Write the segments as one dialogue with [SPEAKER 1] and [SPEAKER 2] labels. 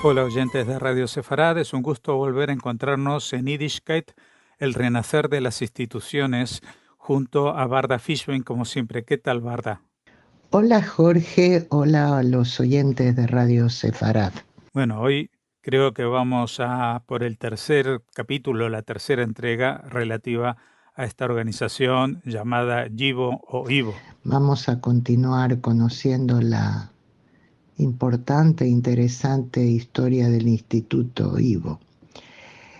[SPEAKER 1] Hola oyentes de Radio Sefarad, es un gusto volver a encontrarnos en Yiddishkeit, el renacer de las instituciones, junto a Barda Fishbein, como siempre. ¿Qué tal, Barda?
[SPEAKER 2] Hola Jorge, hola a los oyentes de Radio Sefarad.
[SPEAKER 1] Bueno, hoy creo que vamos a por el tercer capítulo, la tercera entrega relativa a esta organización llamada Yivo o Ivo.
[SPEAKER 2] Vamos a continuar conociendo la importante e interesante historia del Instituto Ivo.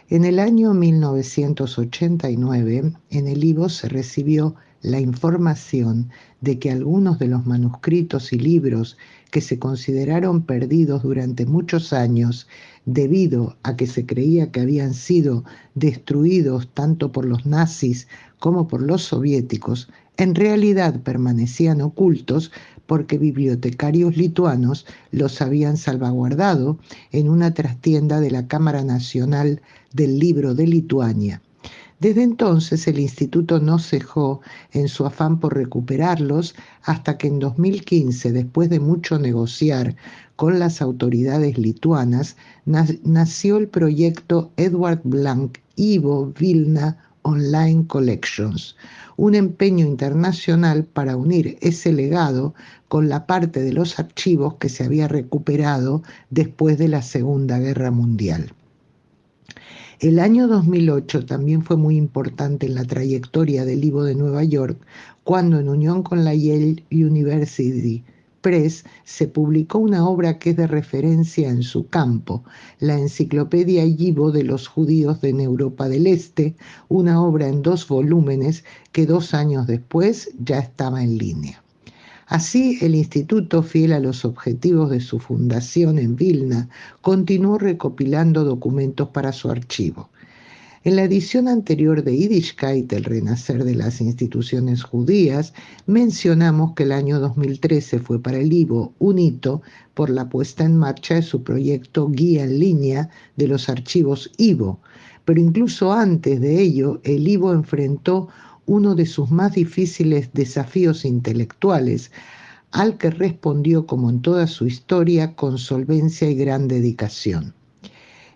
[SPEAKER 2] En el año 1989, en el Ivo se recibió la información de que algunos de los manuscritos y libros que se consideraron perdidos durante muchos años debido a que se creía que habían sido destruidos tanto por los nazis como por los soviéticos, en realidad permanecían ocultos porque bibliotecarios lituanos los habían salvaguardado en una trastienda de la Cámara Nacional del Libro de Lituania. Desde entonces el instituto no cejó en su afán por recuperarlos hasta que en 2015, después de mucho negociar con las autoridades lituanas, nació el proyecto Edward Blank Ivo Vilna Online Collections, un empeño internacional para unir ese legado con la parte de los archivos que se había recuperado después de la Segunda Guerra Mundial. El año 2008 también fue muy importante en la trayectoria del Ivo de Nueva York, cuando en unión con la Yale University Press se publicó una obra que es de referencia en su campo, la Enciclopedia Yivo de los Judíos de Europa del Este, una obra en 2 volúmenes que 2 años después ya estaba en línea. Así, el instituto, fiel a los objetivos de su fundación en Vilna, continuó recopilando documentos para su archivo. En la edición anterior de Yiddishkeit, el renacer de las instituciones judías, mencionamos que el año 2013 fue para el Ivo un hito por la puesta en marcha de su proyecto Guía en línea de los archivos Ivo. Pero incluso antes de ello, el Ivo enfrentó uno de sus más difíciles desafíos intelectuales, al que respondió, como en toda su historia, con solvencia y gran dedicación.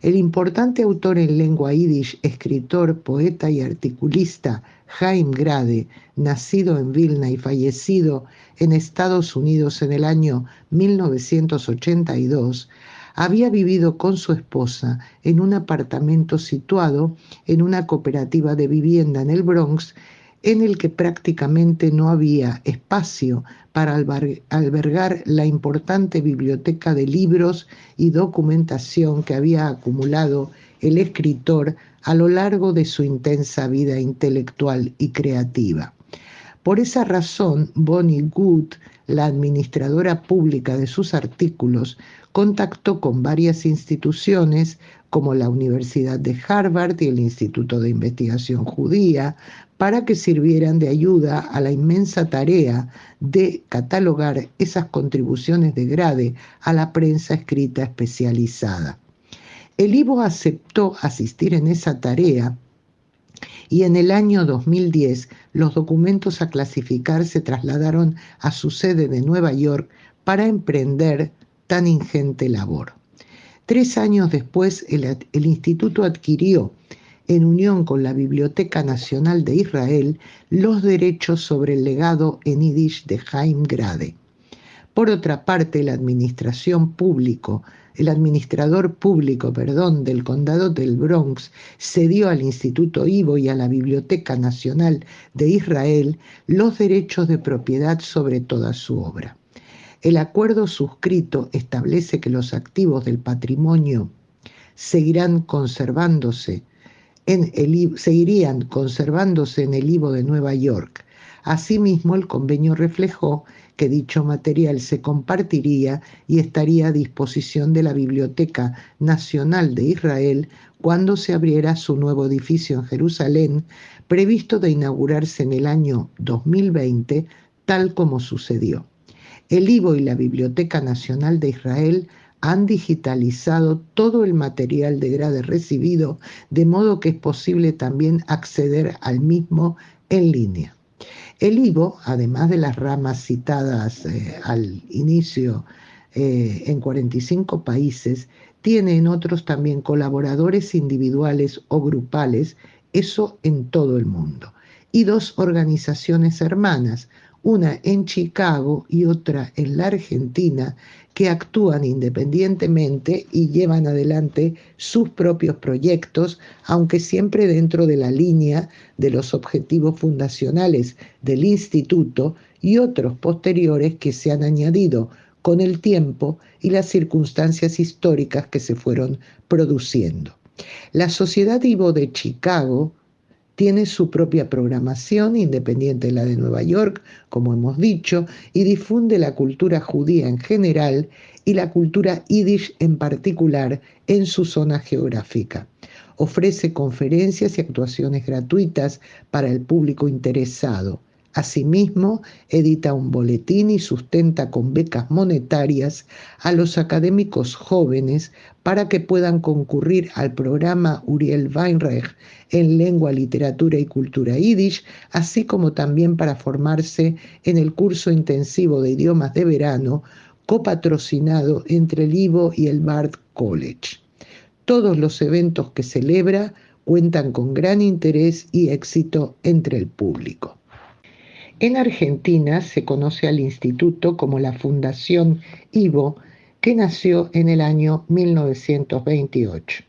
[SPEAKER 2] El importante autor en lengua yiddish, escritor, poeta y articulista Chaim Grade, nacido en Vilna y fallecido en Estados Unidos en el año 1982, había vivido con su esposa en un apartamento situado en una cooperativa de vivienda en el Bronx, en el que prácticamente no había espacio para albergar la importante biblioteca de libros y documentación que había acumulado el escritor a lo largo de su intensa vida intelectual y creativa. Por esa razón, Bonnie Good, la administradora pública de sus artículos, contactó con varias instituciones como la Universidad de Harvard y el Instituto de Investigación Judía para que sirvieran de ayuda a la inmensa tarea de catalogar esas contribuciones de Grade a la prensa escrita especializada. El Ivo aceptó asistir en esa tarea y en el año 2010 los documentos a clasificar se trasladaron a su sede de Nueva York para emprender tan ingente labor. 3 años después, el instituto adquirió, en unión con la Biblioteca Nacional de Israel, los derechos sobre el legado en yiddish de Chaim Grade. Por otra parte, el administrador público, del condado del Bronx cedió al Instituto Ivo y a la Biblioteca Nacional de Israel los derechos de propiedad sobre toda su obra. El acuerdo suscrito establece que los activos del patrimonio seguirían conservándose en el Ivo de Nueva York. Asimismo, el convenio reflejó que dicho material se compartiría y estaría a disposición de la Biblioteca Nacional de Israel cuando se abriera su nuevo edificio en Jerusalén, previsto de inaugurarse en el año 2020, tal como sucedió. El Ivo y la Biblioteca Nacional de Israel han digitalizado todo el material de Grade recibido, de modo que es posible también acceder al mismo en línea. El Ivo, además de las ramas citadas al inicio en 45 países, tiene en otros también colaboradores individuales o grupales, eso en todo el mundo. Y dos organizaciones hermanas, una en Chicago y otra en la Argentina, que actúan independientemente y llevan adelante sus propios proyectos, aunque siempre dentro de la línea de los objetivos fundacionales del instituto y otros posteriores que se han añadido con el tiempo y las circunstancias históricas que se fueron produciendo. La Sociedad Ivo de Chicago tiene su propia programación, independiente de la de Nueva York, como hemos dicho, y difunde la cultura judía en general y la cultura yiddish en particular en su zona geográfica. Ofrece conferencias y actuaciones gratuitas para el público interesado. Asimismo, edita un boletín y sustenta con becas monetarias a los académicos jóvenes para que puedan concurrir al programa Uriel Weinreich en lengua, literatura y cultura yiddish, así como también para formarse en el curso intensivo de idiomas de verano copatrocinado entre el Ivo y el Bard College. Todos los eventos que celebra cuentan con gran interés y éxito entre el público. En Argentina se conoce al instituto como la Fundación Ivo, que nació en el año 1928.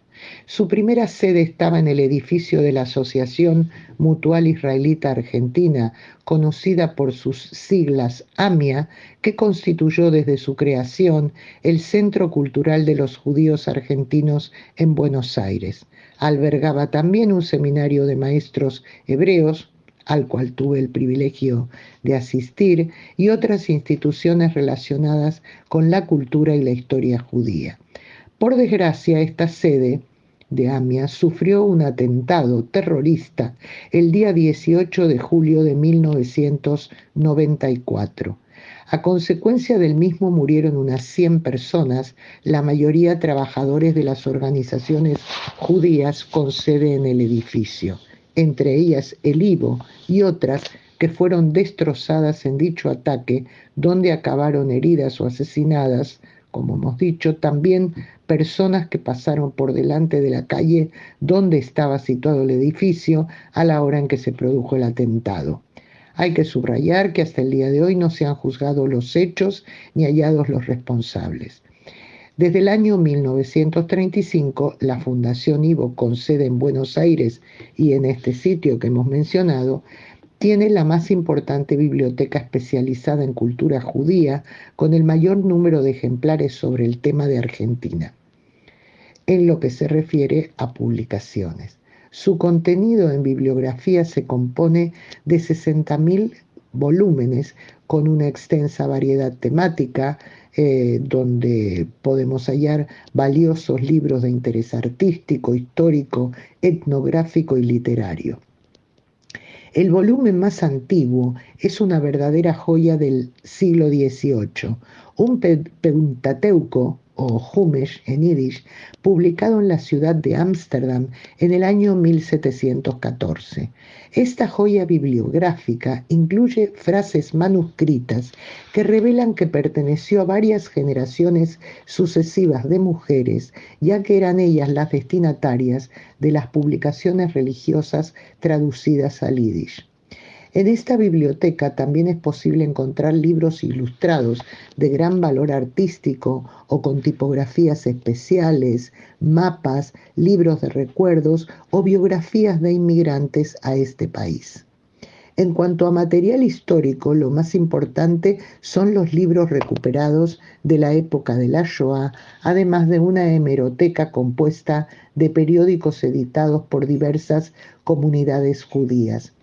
[SPEAKER 2] Su primera sede estaba en el edificio de la Asociación Mutual Israelita Argentina, conocida por sus siglas AMIA, que constituyó desde su creación el Centro Cultural de los Judíos Argentinos en Buenos Aires. Albergaba también un seminario de maestros hebreos, al cual tuve el privilegio de asistir, y otras instituciones relacionadas con la cultura y la historia judía. Por desgracia, esta sede de AMIA sufrió un atentado terrorista el día 18 de julio de 1994. A consecuencia del mismo murieron unas 100 personas, la mayoría trabajadores de las organizaciones judías con sede en el edificio, entre ellas el Ivo y otras que fueron destrozadas en dicho ataque, donde acabaron heridas o asesinadas, como hemos dicho, también personas que pasaron por delante de la calle donde estaba situado el edificio a la hora en que se produjo el atentado. Hay que subrayar que hasta el día de hoy no se han juzgado los hechos ni hallados los responsables. Desde el año 1935, la Fundación Ivo, con sede en Buenos Aires y en este sitio que hemos mencionado, tiene la más importante biblioteca especializada en cultura judía, con el mayor número de ejemplares sobre el tema de Argentina, en lo que se refiere a publicaciones. Su contenido en bibliografía se compone de 60.000 volúmenes con una extensa variedad temática, donde podemos hallar valiosos libros de interés artístico, histórico, etnográfico y literario. El volumen más antiguo es una verdadera joya del siglo XVIII, un Pentateuco, o Humesh en yiddish, publicado en la ciudad de Ámsterdam en el año 1714. Esta joya bibliográfica incluye frases manuscritas que revelan que perteneció a varias generaciones sucesivas de mujeres, ya que eran ellas las destinatarias de las publicaciones religiosas traducidas al yiddish. En esta biblioteca también es posible encontrar libros ilustrados de gran valor artístico o con tipografías especiales, mapas, libros de recuerdos o biografías de inmigrantes a este país. En cuanto a material histórico, lo más importante son los libros recuperados de la época de la Shoah, además de una hemeroteca compuesta de periódicos editados por diversas comunidades judías.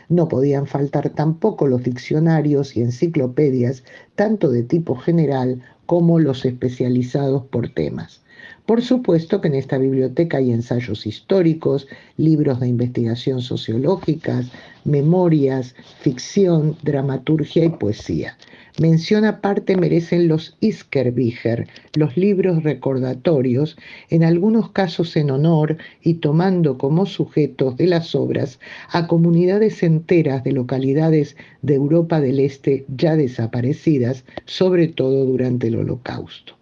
[SPEAKER 2] No podían faltar tampoco los diccionarios y enciclopedias, tanto de tipo general como los especializados por temas. Por supuesto que en esta biblioteca hay ensayos históricos, libros de investigación sociológicas, memorias, ficción, dramaturgia y poesía. Mención aparte merecen los Iskerbücher, los libros recordatorios, en algunos casos en honor y tomando como sujetos de las obras a comunidades enteras de localidades de Europa del Este ya desaparecidas, sobre todo durante el Holocausto.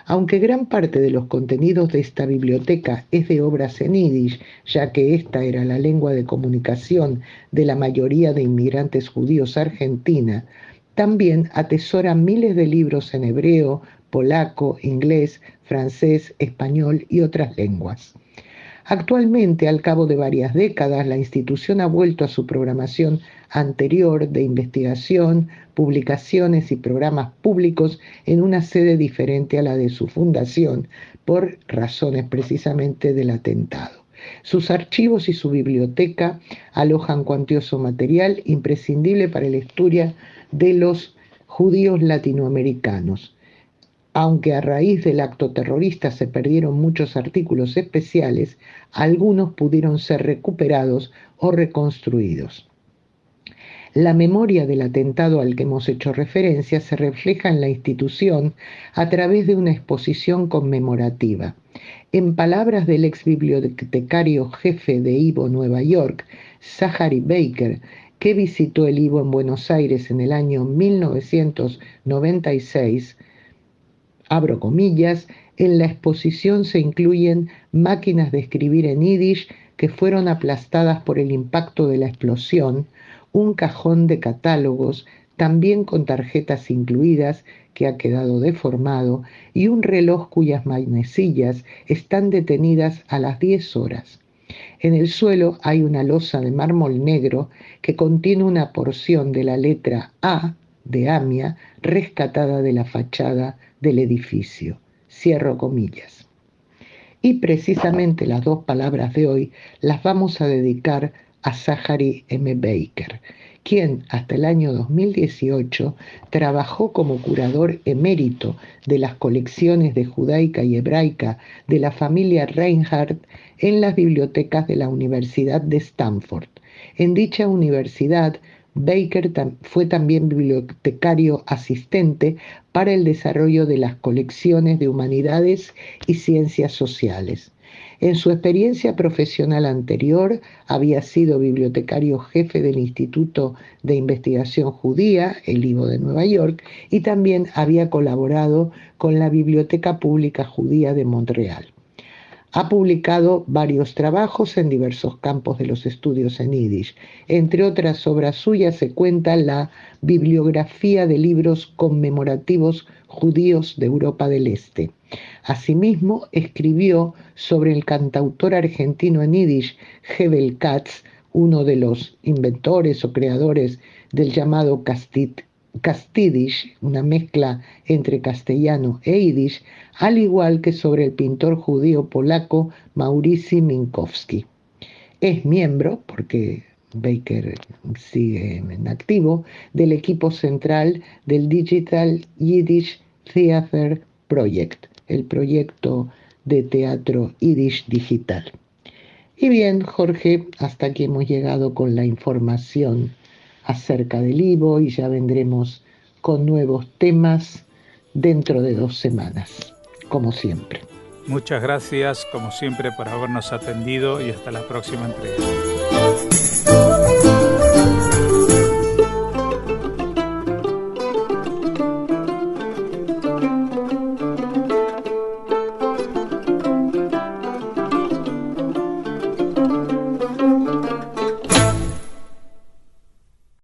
[SPEAKER 2] Aunque gran parte de los contenidos de esta biblioteca es de obras en yiddish, ya que esta era la lengua de comunicación de la mayoría de inmigrantes judíos argentina, también atesora miles de libros en hebreo, polaco, inglés, francés, español y otras lenguas. Actualmente, al cabo de varias décadas, la institución ha vuelto a su programación anterior de investigación, publicaciones y programas públicos en una sede diferente a la de su fundación, por razones precisamente del atentado. Sus archivos y su biblioteca alojan cuantioso material imprescindible para la historia de los judíos latinoamericanos. Aunque a raíz del acto terrorista se perdieron muchos artículos especiales, algunos pudieron ser recuperados o reconstruidos. La memoria del atentado al que hemos hecho referencia se refleja en la institución a través de una exposición conmemorativa. En palabras del ex bibliotecario jefe de IVO Nueva York, Zachary Baker, que visitó el IVO en Buenos Aires en el año 1996, abro comillas, en la exposición se incluyen máquinas de escribir en yiddish que fueron aplastadas por el impacto de la explosión, un cajón de catálogos, también con tarjetas incluidas, que ha quedado deformado, y un reloj cuyas manecillas están detenidas a las 10 horas. En el suelo hay una losa de mármol negro que contiene una porción de la letra A de Amia rescatada de la fachada del edificio. Cierro comillas. Y precisamente las dos palabras de hoy las vamos a dedicar a Zachary M. Baker, quien hasta el año 2018 trabajó como curador emérito de las colecciones de judaica y hebraica de la familia Reinhardt en las bibliotecas de la Universidad de Stanford. En dicha universidad, Baker fue también bibliotecario asistente para el desarrollo de las colecciones de humanidades y ciencias sociales. En su experiencia profesional anterior, había sido bibliotecario jefe del Instituto de Investigación Judía, el IVO de Nueva York, y también había colaborado con la Biblioteca Pública Judía de Montreal. Ha publicado varios trabajos en diversos campos de los estudios en yiddish. Entre otras obras suyas se cuenta la Bibliografía de libros conmemorativos judíos de Europa del Este. Asimismo, escribió sobre el cantautor argentino en yiddish Hebel Katz, uno de los inventores o creadores del llamado Kastidish, una mezcla entre castellano e yiddish, al igual que sobre el pintor judío polaco Mauricy Minkowski. Es miembro, porque Baker sigue en activo, del equipo central del Digital Yiddish Theater Project, el proyecto de teatro yiddish digital. Y bien, Jorge, hasta aquí hemos llegado con la información acerca del IVO y ya vendremos con nuevos temas dentro de 2 semanas, como siempre.
[SPEAKER 1] Muchas gracias, como siempre, por habernos atendido y hasta la próxima entrega.